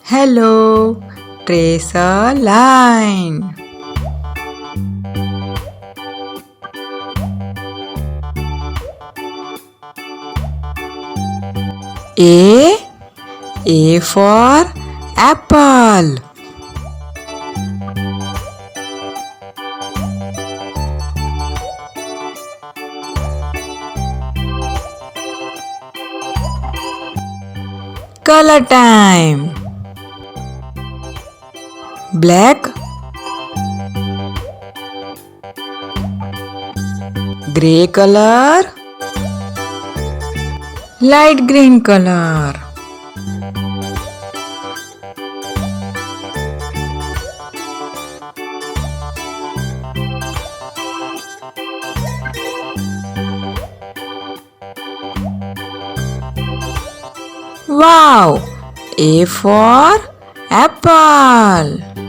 Hello, trace a line. A for apple. Color time. Black, grey color, light green color. Wow! A for apple.